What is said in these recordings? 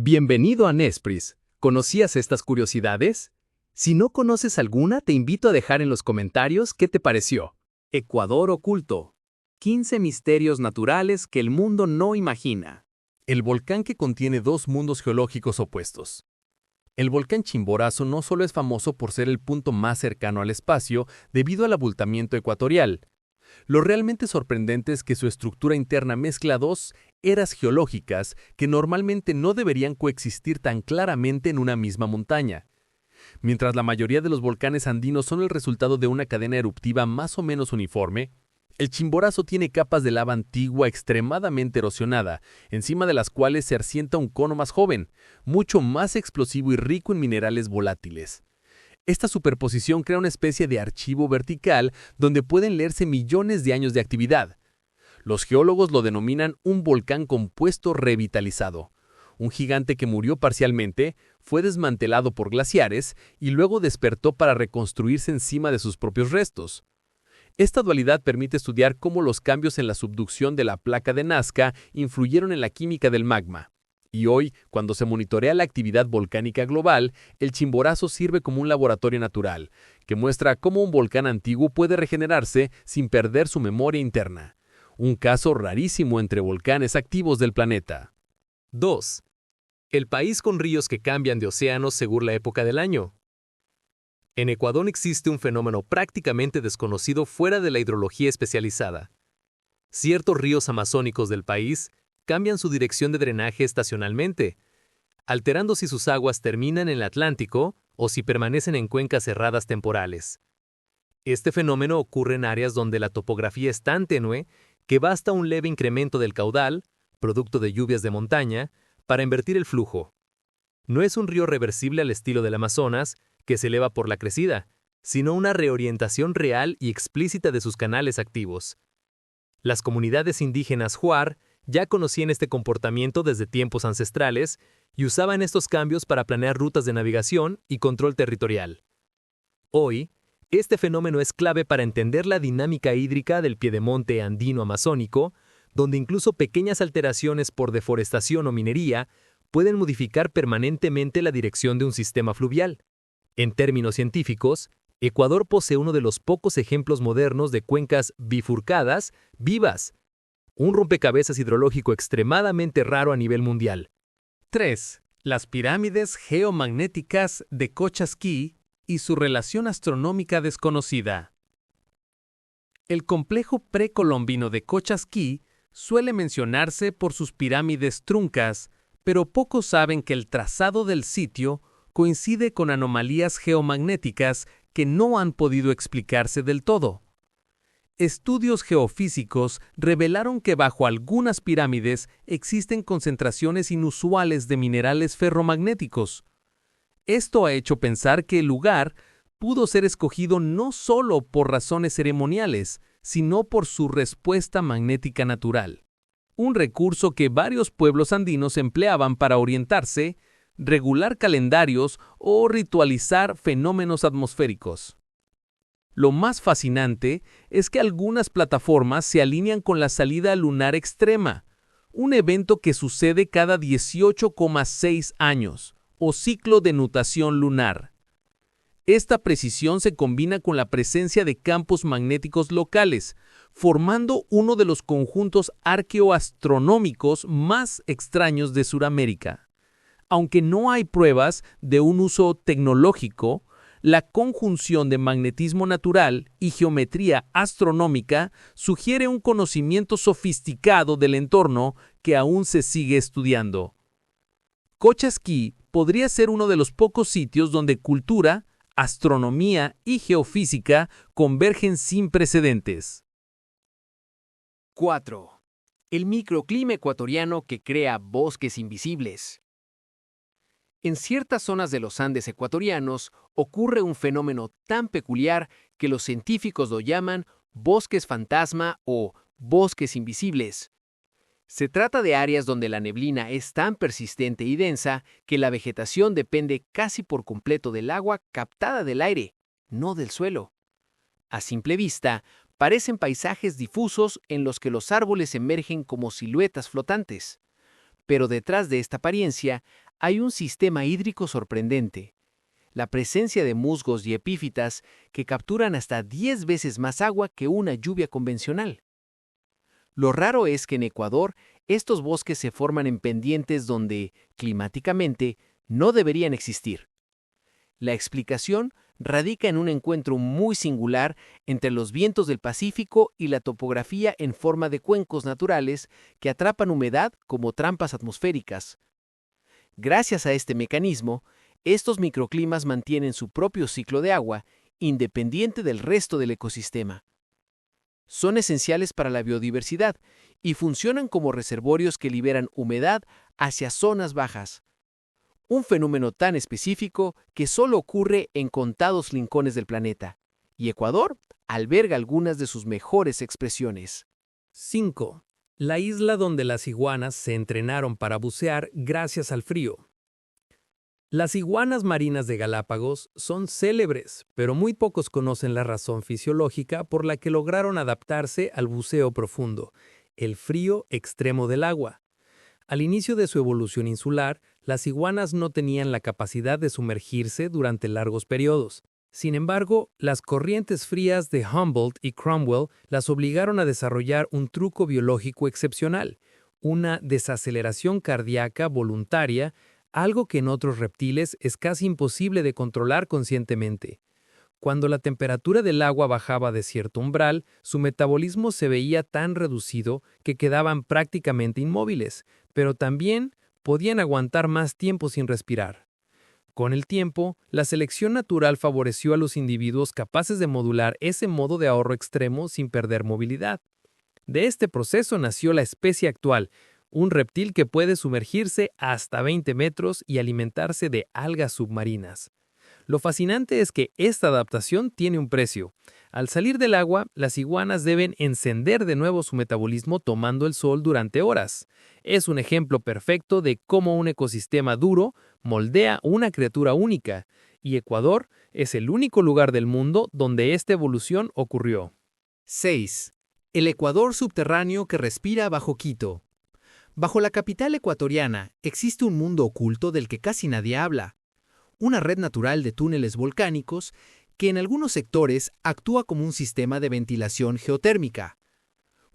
Bienvenido a Nespris. ¿Conocías estas curiosidades? Si no conoces alguna, te invito a dejar en los comentarios qué te pareció. Ecuador oculto. 15 misterios naturales que el mundo no imagina. El volcán que contiene dos mundos geológicos opuestos. El volcán Chimborazo no solo es famoso por ser el punto más cercano al espacio debido al abultamiento ecuatorial. Lo realmente sorprendente es que su estructura interna mezcla dos eras geológicas que normalmente no deberían coexistir tan claramente en una misma montaña. Mientras la mayoría de los volcanes andinos son el resultado de una cadena eruptiva más o menos uniforme, el Chimborazo tiene capas de lava antigua extremadamente erosionada, encima de las cuales se asienta un cono más joven, mucho más explosivo y rico en minerales volátiles. Esta superposición crea una especie de archivo vertical donde pueden leerse millones de años de actividad. Los geólogos lo denominan un volcán compuesto revitalizado. Un gigante que murió parcialmente, fue desmantelado por glaciares y luego despertó para reconstruirse encima de sus propios restos. Esta dualidad permite estudiar cómo los cambios en la subducción de la placa de Nazca influyeron en la química del magma. Y hoy, cuando se monitorea la actividad volcánica global, el Chimborazo sirve como un laboratorio natural, que muestra cómo un volcán antiguo puede regenerarse sin perder su memoria interna. Un caso rarísimo entre volcanes activos del planeta. 2. El país con ríos que cambian de océanos según la época del año. En Ecuador existe un fenómeno prácticamente desconocido fuera de la hidrología especializada. Ciertos ríos amazónicos del país cambian su dirección de drenaje estacionalmente, alterando si sus aguas terminan en el Atlántico o si permanecen en cuencas cerradas temporales. Este fenómeno ocurre en áreas donde la topografía es tan tenue que basta un leve incremento del caudal, producto de lluvias de montaña, para invertir el flujo. No es un río reversible al estilo del Amazonas, que se eleva por la crecida, sino una reorientación real y explícita de sus canales activos. Las comunidades indígenas Huar ya conocían este comportamiento desde tiempos ancestrales y usaban estos cambios para planear rutas de navegación y control territorial. Hoy, este fenómeno es clave para entender la dinámica hídrica del piedemonte andino-amazónico, donde incluso pequeñas alteraciones por deforestación o minería pueden modificar permanentemente la dirección de un sistema fluvial. En términos científicos, Ecuador posee uno de los pocos ejemplos modernos de cuencas bifurcadas vivas, un rompecabezas hidrológico extremadamente raro a nivel mundial. 3. Las pirámides geomagnéticas de Cochasquí y su relación astronómica desconocida. El complejo precolombino de Cochasquí suele mencionarse por sus pirámides truncas, pero pocos saben que el trazado del sitio coincide con anomalías geomagnéticas que no han podido explicarse del todo. Estudios geofísicos revelaron que bajo algunas pirámides existen concentraciones inusuales de minerales ferromagnéticos. Esto ha hecho pensar que el lugar pudo ser escogido no solo por razones ceremoniales, sino por su respuesta magnética natural. Un recurso que varios pueblos andinos empleaban para orientarse, regular calendarios o ritualizar fenómenos atmosféricos. Lo más fascinante es que algunas plataformas se alinean con la salida lunar extrema, un evento que sucede cada 18,6 años, o ciclo de nutación lunar. Esta precisión se combina con la presencia de campos magnéticos locales, formando uno de los conjuntos arqueoastronómicos más extraños de Sudamérica. Aunque no hay pruebas de un uso tecnológico, la conjunción de magnetismo natural y geometría astronómica sugiere un conocimiento sofisticado del entorno que aún se sigue estudiando. Cochasquí podría ser uno de los pocos sitios donde cultura, astronomía y geofísica convergen sin precedentes. 4. El microclima ecuatoriano que crea bosques invisibles. En ciertas zonas de los Andes ecuatorianos ocurre un fenómeno tan peculiar que los científicos lo llaman bosques fantasma o bosques invisibles. Se trata de áreas donde la neblina es tan persistente y densa que la vegetación depende casi por completo del agua captada del aire, no del suelo. A simple vista, parecen paisajes difusos en los que los árboles emergen como siluetas flotantes. Pero detrás de esta apariencia hay un sistema hídrico sorprendente. La presencia de musgos y epífitas que capturan hasta 10 veces más agua que una lluvia convencional. Lo raro es que en Ecuador estos bosques se forman en pendientes donde, climáticamente, no deberían existir. La explicación radica en un encuentro muy singular entre los vientos del Pacífico y la topografía en forma de cuencos naturales que atrapan humedad como trampas atmosféricas. Gracias a este mecanismo, estos microclimas mantienen su propio ciclo de agua, independiente del resto del ecosistema. Son esenciales para la biodiversidad y funcionan como reservorios que liberan humedad hacia zonas bajas. Un fenómeno tan específico que solo ocurre en contados rincones del planeta, y Ecuador alberga algunas de sus mejores expresiones. 5. La isla donde las iguanas se entrenaron para bucear gracias al frío. Las iguanas marinas de Galápagos son célebres, pero muy pocos conocen la razón fisiológica por la que lograron adaptarse al buceo profundo, el frío extremo del agua. Al inicio de su evolución insular, las iguanas no tenían la capacidad de sumergirse durante largos periodos. Sin embargo, las corrientes frías de Humboldt y Cromwell las obligaron a desarrollar un truco biológico excepcional, una desaceleración cardíaca voluntaria, algo que en otros reptiles es casi imposible de controlar conscientemente. Cuando la temperatura del agua bajaba de cierto umbral, su metabolismo se veía tan reducido que quedaban prácticamente inmóviles, pero también podían aguantar más tiempo sin respirar. Con el tiempo, la selección natural favoreció a los individuos capaces de modular ese modo de ahorro extremo sin perder movilidad. De este proceso nació la especie actual, un reptil que puede sumergirse hasta 20 metros y alimentarse de algas submarinas. Lo fascinante es que esta adaptación tiene un precio. Al salir del agua, las iguanas deben encender de nuevo su metabolismo tomando el sol durante horas. Es un ejemplo perfecto de cómo un ecosistema duro moldea una criatura única, y Ecuador es el único lugar del mundo donde esta evolución ocurrió. 6. El Ecuador subterráneo que respira bajo Quito. Bajo la capital ecuatoriana existe un mundo oculto del que casi nadie habla. Una red natural de túneles volcánicos que en algunos sectores actúa como un sistema de ventilación geotérmica.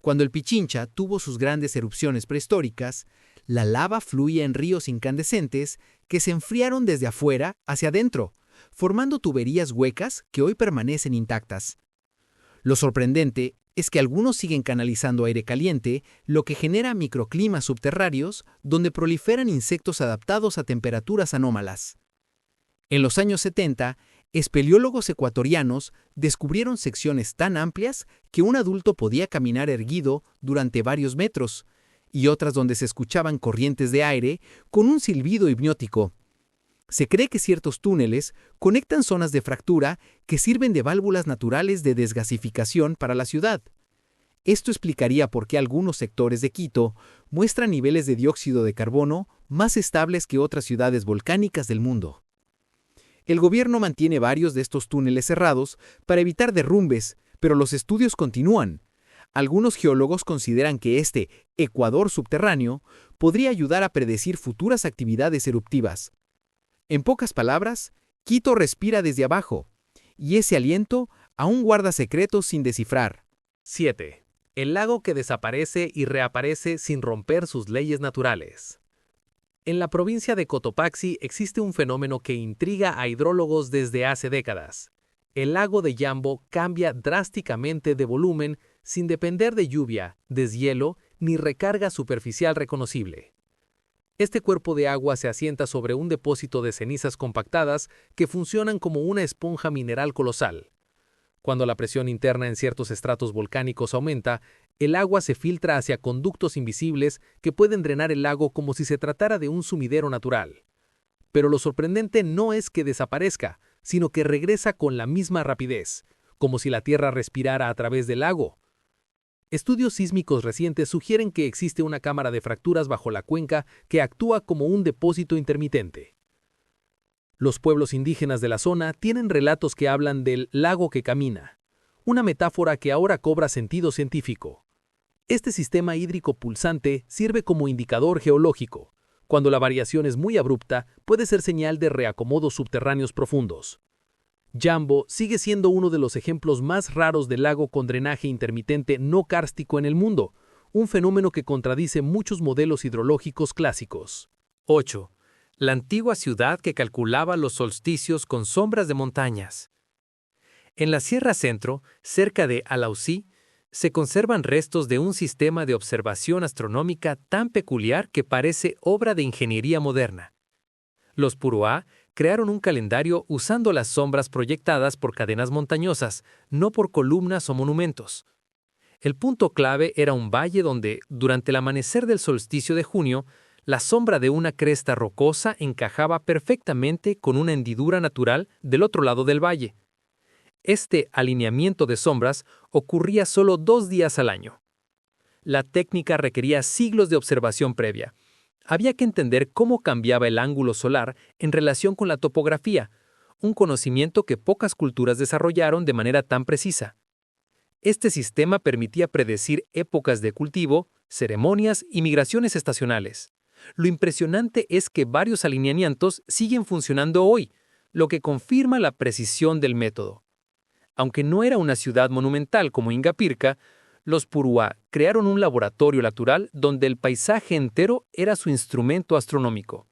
Cuando el Pichincha tuvo sus grandes erupciones prehistóricas, la lava fluía en ríos incandescentes que se enfriaron desde afuera hacia adentro, formando tuberías huecas que hoy permanecen intactas. Lo sorprendente es que algunos siguen canalizando aire caliente, lo que genera microclimas subterráneos donde proliferan insectos adaptados a temperaturas anómalas. En los años 70, espeleólogos ecuatorianos descubrieron secciones tan amplias que un adulto podía caminar erguido durante varios metros, y otras donde se escuchaban corrientes de aire con un silbido hipnótico. Se cree que ciertos túneles conectan zonas de fractura que sirven de válvulas naturales de desgasificación para la ciudad. Esto explicaría por qué algunos sectores de Quito muestran niveles de dióxido de carbono más estables que otras ciudades volcánicas del mundo. El gobierno mantiene varios de estos túneles cerrados para evitar derrumbes, pero los estudios continúan. Algunos geólogos consideran que este Ecuador subterráneo podría ayudar a predecir futuras actividades eruptivas. En pocas palabras, Quito respira desde abajo, y ese aliento aún guarda secretos sin descifrar. 7. El lago que desaparece y reaparece sin romper sus leyes naturales. En la provincia de Cotopaxi existe un fenómeno que intriga a hidrólogos desde hace décadas. El lago de Yambo cambia drásticamente de volumen sin depender de lluvia, deshielo ni recarga superficial reconocible. Este cuerpo de agua se asienta sobre un depósito de cenizas compactadas que funcionan como una esponja mineral colosal. Cuando la presión interna en ciertos estratos volcánicos aumenta, el agua se filtra hacia conductos invisibles que pueden drenar el lago como si se tratara de un sumidero natural. Pero lo sorprendente no es que desaparezca, sino que regresa con la misma rapidez, como si la Tierra respirara a través del lago. Estudios sísmicos recientes sugieren que existe una cámara de fracturas bajo la cuenca que actúa como un depósito intermitente. Los pueblos indígenas de la zona tienen relatos que hablan del lago que camina, una metáfora que ahora cobra sentido científico. Este sistema hídrico pulsante sirve como indicador geológico, Cuando la variación es muy abrupta, puede ser señal de reacomodos subterráneos profundos. Jambo sigue siendo uno de los ejemplos más raros de lago con drenaje intermitente no kárstico en el mundo, un fenómeno que contradice muchos modelos hidrológicos clásicos. 8. La antigua ciudad que calculaba los solsticios con sombras de montañas. En la Sierra Centro, cerca de Alausí, se conservan restos de un sistema de observación astronómica tan peculiar que parece obra de ingeniería moderna. Los Puruá crearon un calendario usando las sombras proyectadas por cadenas montañosas, no por columnas o monumentos. El punto clave era un valle donde, durante el amanecer del solsticio de junio, la sombra de una cresta rocosa encajaba perfectamente con una hendidura natural del otro lado del valle. Este alineamiento de sombras ocurría solo 2 días al año. La técnica requería siglos de observación previa. Había que entender cómo cambiaba el ángulo solar en relación con la topografía, un conocimiento que pocas culturas desarrollaron de manera tan precisa. Este sistema permitía predecir épocas de cultivo, ceremonias y migraciones estacionales. Lo impresionante es que varios alineamientos siguen funcionando hoy, lo que confirma la precisión del método. Aunque no era una ciudad monumental como Ingapirca, los Puruá crearon un laboratorio natural donde el paisaje entero era su instrumento astronómico.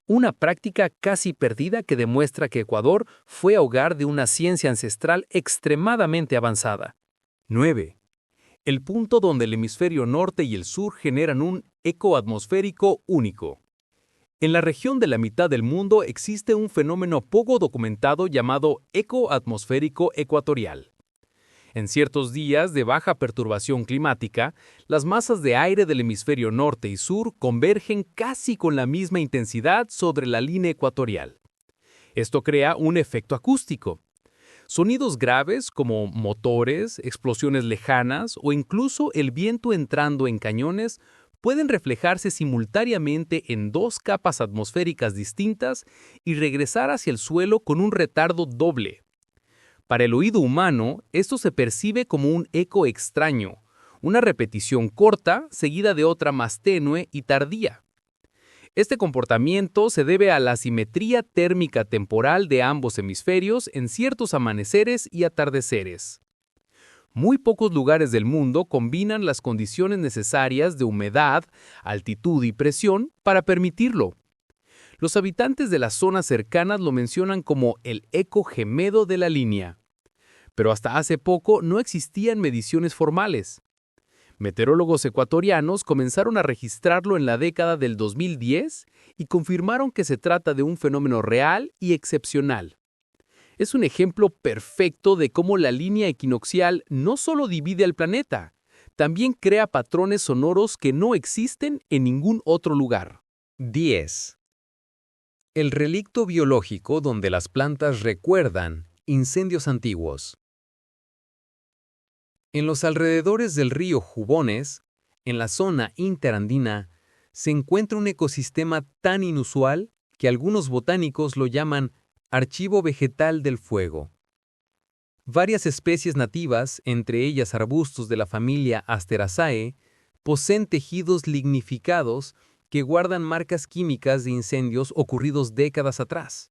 Una práctica casi perdida que demuestra que Ecuador fue hogar de una ciencia ancestral extremadamente avanzada. 9. El punto donde el hemisferio norte y el sur generan un eco atmosférico único. En la región de la mitad del mundo existe un fenómeno poco documentado llamado eco atmosférico ecuatorial. En ciertos días de baja perturbación climática, las masas de aire del hemisferio norte y sur convergen casi con la misma intensidad sobre la línea ecuatorial. Esto crea un efecto acústico. Sonidos graves como motores, explosiones lejanas o incluso el viento entrando en cañones pueden reflejarse simultáneamente en 2 capas atmosféricas distintas y regresar hacia el suelo con un retardo doble. Para el oído humano, esto se percibe como un eco extraño, una repetición corta seguida de otra más tenue y tardía. Este comportamiento se debe a la asimetría térmica temporal de ambos hemisferios en ciertos amaneceres y atardeceres. Muy pocos lugares del mundo combinan las condiciones necesarias de humedad, altitud y presión para permitirlo. Los habitantes de las zonas cercanas lo mencionan como el eco gemedo de la línea. Pero hasta hace poco no existían mediciones formales. Meteorólogos ecuatorianos comenzaron a registrarlo en la década del 2010 y confirmaron que se trata de un fenómeno real y excepcional. Es un ejemplo perfecto de cómo la línea equinoccial no solo divide al planeta, también crea patrones sonoros que no existen en ningún otro lugar. 10. El relicto biológico donde las plantas recuerdan incendios antiguos. En los alrededores del río Jubones, en la zona interandina, se encuentra un ecosistema tan inusual que algunos botánicos lo llaman archivo vegetal del fuego. Varias especies nativas, entre ellas arbustos de la familia Asteraceae, poseen tejidos lignificados que guardan marcas químicas de incendios ocurridos décadas atrás.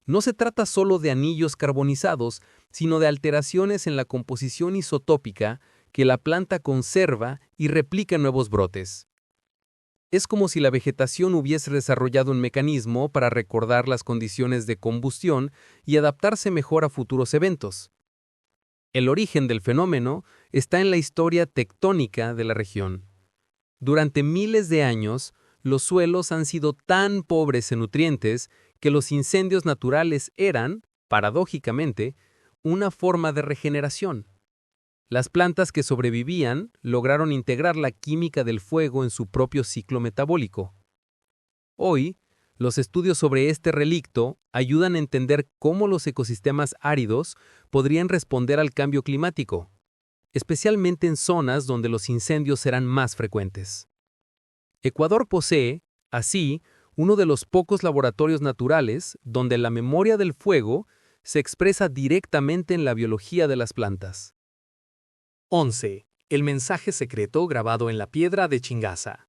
No se trata solo de anillos carbonizados, sino de alteraciones en la composición isotópica que la planta conserva y replica nuevos brotes. Es como si la vegetación hubiese desarrollado un mecanismo para recordar las condiciones de combustión y adaptarse mejor a futuros eventos. El origen del fenómeno está en la historia tectónica de la región. Durante miles de años, los suelos han sido tan pobres en nutrientes que los incendios naturales eran, paradójicamente, una forma de regeneración. Las plantas que sobrevivían lograron integrar la química del fuego en su propio ciclo metabólico. Hoy, los estudios sobre este relicto ayudan a entender cómo los ecosistemas áridos podrían responder al cambio climático, especialmente en zonas donde los incendios serán más frecuentes. Ecuador posee, así, uno de los pocos laboratorios naturales donde la memoria del fuego se expresa directamente en la biología de las plantas. 11. El mensaje secreto grabado en la piedra de Chingaza.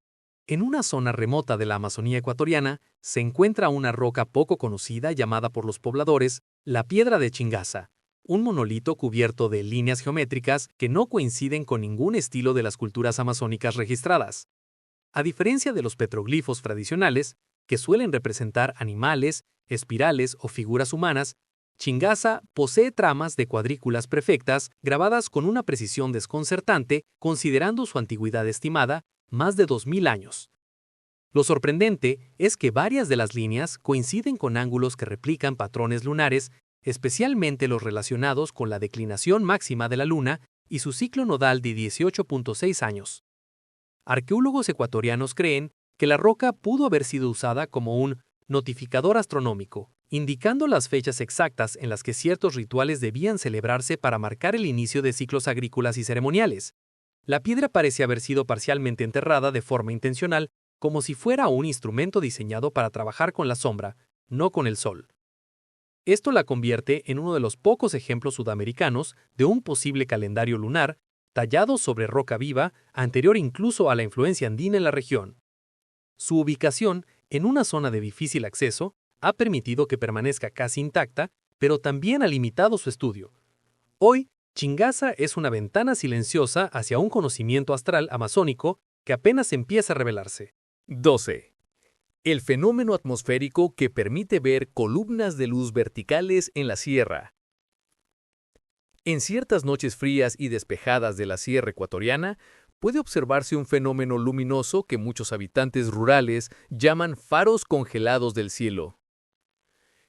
En una zona remota de la Amazonía ecuatoriana se encuentra una roca poco conocida llamada por los pobladores la Piedra de Chingaza, un monolito cubierto de líneas geométricas que no coinciden con ningún estilo de las culturas amazónicas registradas. A diferencia de los petroglifos tradicionales, que suelen representar animales, espirales o figuras humanas, Chingaza posee tramas de cuadrículas perfectas grabadas con una precisión desconcertante, considerando su antigüedad estimada más de 2000 años. Lo sorprendente es que varias de las líneas coinciden con ángulos que replican patrones lunares, especialmente los relacionados con la declinación máxima de la Luna y su ciclo nodal de 18.6 años. Arqueólogos ecuatorianos creen que la roca pudo haber sido usada como un notificador astronómico, indicando las fechas exactas en las que ciertos rituales debían celebrarse para marcar el inicio de ciclos agrícolas y ceremoniales. La piedra parece haber sido parcialmente enterrada de forma intencional, como si fuera un instrumento diseñado para trabajar con la sombra, no con el sol. Esto la convierte en uno de los pocos ejemplos sudamericanos de un posible calendario lunar tallado sobre roca viva, anterior incluso a la influencia andina en la región. Su ubicación, en una zona de difícil acceso, ha permitido que permanezca casi intacta, pero también ha limitado su estudio. Hoy, Chingaza es una ventana silenciosa hacia un conocimiento astral amazónico que apenas empieza a revelarse. 12. El fenómeno atmosférico que permite ver columnas de luz verticales en la sierra. En ciertas noches frías y despejadas de la sierra ecuatoriana, puede observarse un fenómeno luminoso que muchos habitantes rurales llaman faros congelados del cielo.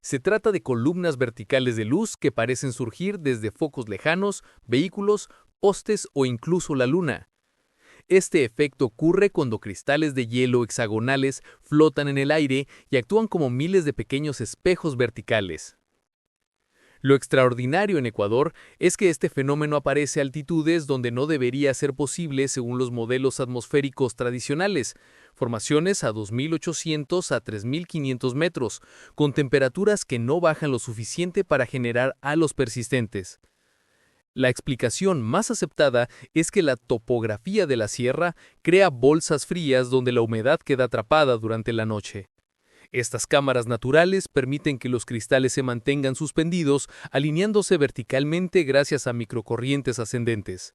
Se trata de columnas verticales de luz que parecen surgir desde focos lejanos, vehículos, postes o incluso la luna. Este efecto ocurre cuando cristales de hielo hexagonales flotan en el aire y actúan como miles de pequeños espejos verticales. Lo extraordinario en Ecuador es que este fenómeno aparece a altitudes donde no debería ser posible según los modelos atmosféricos tradicionales, formaciones a 2.800 a 3.500 metros, con temperaturas que no bajan lo suficiente para generar halos persistentes. La explicación más aceptada es que la topografía de la sierra crea bolsas frías donde la humedad queda atrapada durante la noche. Estas cámaras naturales permiten que los cristales se mantengan suspendidos, alineándose verticalmente gracias a microcorrientes ascendentes.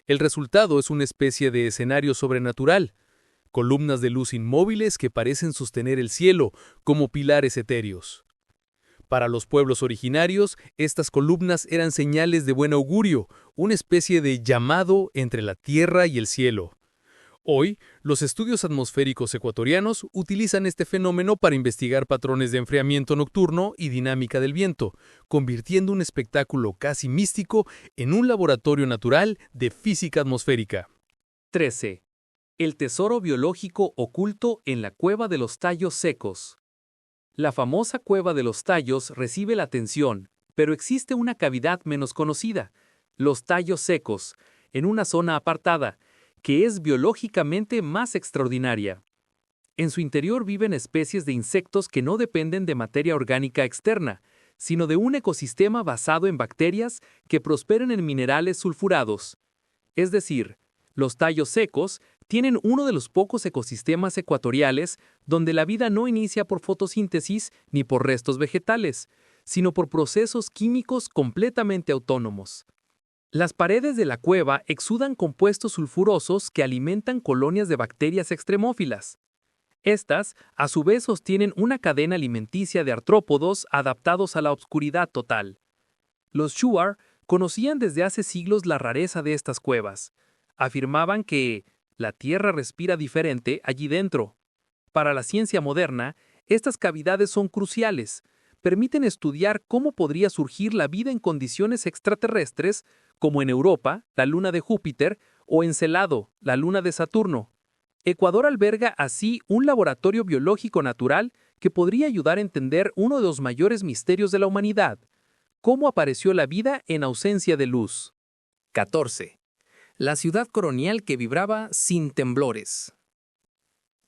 El resultado es una especie de escenario sobrenatural, columnas de luz inmóviles que parecen sostener el cielo como pilares etéreos. Para los pueblos originarios, estas columnas eran señales de buen augurio, una especie de llamado entre la tierra y el cielo. Hoy, los estudios atmosféricos ecuatorianos utilizan este fenómeno para investigar patrones de enfriamiento nocturno y dinámica del viento, convirtiendo un espectáculo casi místico en un laboratorio natural de física atmosférica. 13. El tesoro biológico oculto en la Cueva de los Tallos Secos. La famosa Cueva de los Tallos recibe la atención, pero existe una cavidad menos conocida, los Tallos Secos, en una zona apartada, que es biológicamente más extraordinaria. En su interior viven especies de insectos que no dependen de materia orgánica externa, sino de un ecosistema basado en bacterias que prosperan en minerales sulfurados. Es decir, los tallos secos tienen uno de los pocos ecosistemas ecuatoriales donde la vida no inicia por fotosíntesis ni por restos vegetales, sino por procesos químicos completamente autónomos. Las paredes de la cueva exudan compuestos sulfurosos que alimentan colonias de bacterias extremófilas. Estas, a su vez, sostienen una cadena alimenticia de artrópodos adaptados a la oscuridad total. Los Shuar conocían desde hace siglos la rareza de estas cuevas. Afirmaban que la Tierra respira diferente allí dentro. Para la ciencia moderna, estas cavidades son cruciales. Permiten estudiar cómo podría surgir la vida en condiciones extraterrestres, como en Europa, la luna de Júpiter, o Encelado, la luna de Saturno. Ecuador alberga así un laboratorio biológico natural que podría ayudar a entender uno de los mayores misterios de la humanidad: cómo apareció la vida en ausencia de luz. 14. La ciudad colonial que vibraba sin temblores.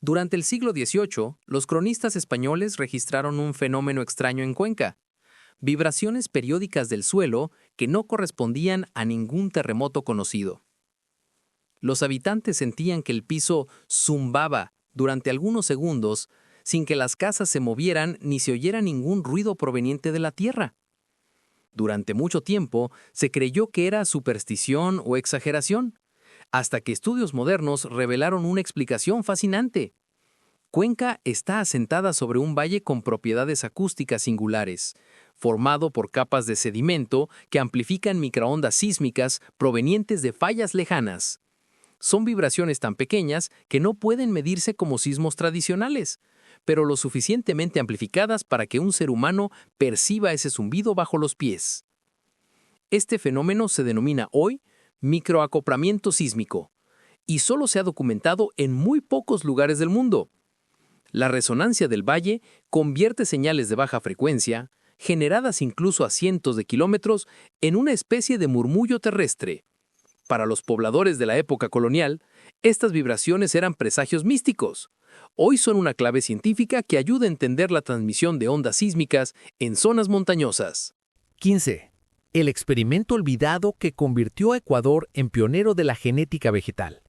Durante el siglo XVIII, los cronistas españoles registraron un fenómeno extraño en Cuenca: vibraciones periódicas del suelo que no correspondían a ningún terremoto conocido. Los habitantes sentían que el piso zumbaba durante algunos segundos, sin que las casas se movieran ni se oyera ningún ruido proveniente de la tierra. Durante mucho tiempo se creyó que era superstición o exageración, hasta que estudios modernos revelaron una explicación fascinante. Cuenca está asentada sobre un valle con propiedades acústicas singulares, formado por capas de sedimento que amplifican microondas sísmicas provenientes de fallas lejanas. Son vibraciones tan pequeñas que no pueden medirse como sismos tradicionales, pero lo suficientemente amplificadas para que un ser humano perciba ese zumbido bajo los pies. Este fenómeno se denomina hoy microacoplamiento sísmico, y solo se ha documentado en muy pocos lugares del mundo. La resonancia del valle convierte señales de baja frecuencia, generadas incluso a cientos de kilómetros, en una especie de murmullo terrestre. Para los pobladores de la época colonial, estas vibraciones eran presagios místicos. Hoy son una clave científica que ayuda a entender la transmisión de ondas sísmicas en zonas montañosas. 15. El experimento olvidado que convirtió a Ecuador en pionero de la genética vegetal.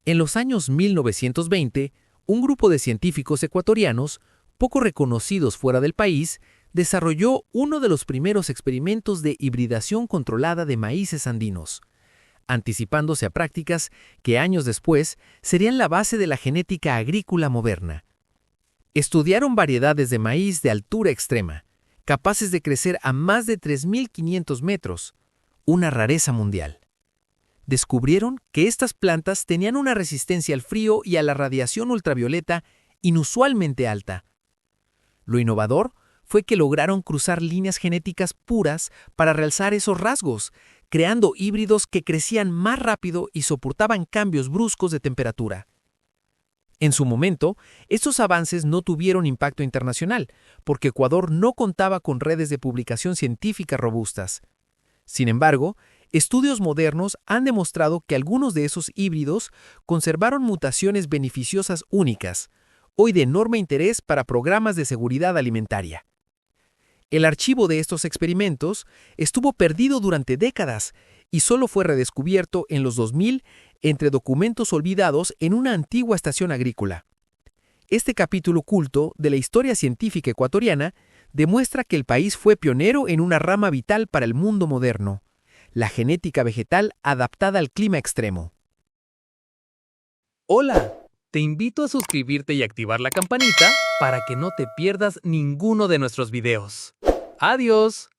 En los años 1920, un grupo de científicos ecuatorianos, poco reconocidos fuera del país, desarrolló uno de los primeros experimentos de hibridación controlada de maíces andinos, anticipándose a prácticas que años después serían la base de la genética agrícola moderna. Estudiaron variedades de maíz de altura extrema, capaces de crecer a más de 3.500 metros, una rareza mundial. Descubrieron que estas plantas tenían una resistencia al frío y a la radiación ultravioleta inusualmente alta. Lo innovador fue que lograron cruzar líneas genéticas puras para realzar esos rasgos, creando híbridos que crecían más rápido y soportaban cambios bruscos de temperatura. En su momento, estos avances no tuvieron impacto internacional, porque Ecuador no contaba con redes de publicación científica robustas. Sin embargo, estudios modernos han demostrado que algunos de esos híbridos conservaron mutaciones beneficiosas únicas, hoy de enorme interés para programas de seguridad alimentaria. El archivo de estos experimentos estuvo perdido durante décadas y solo fue redescubierto en los 2000 entre documentos olvidados en una antigua estación agrícola. Este capítulo oculto de la historia científica ecuatoriana demuestra que el país fue pionero en una rama vital para el mundo moderno, la genética vegetal adaptada al clima extremo. Hola, te invito a suscribirte y activar la campanita para que no te pierdas ninguno de nuestros videos. ¡Adiós!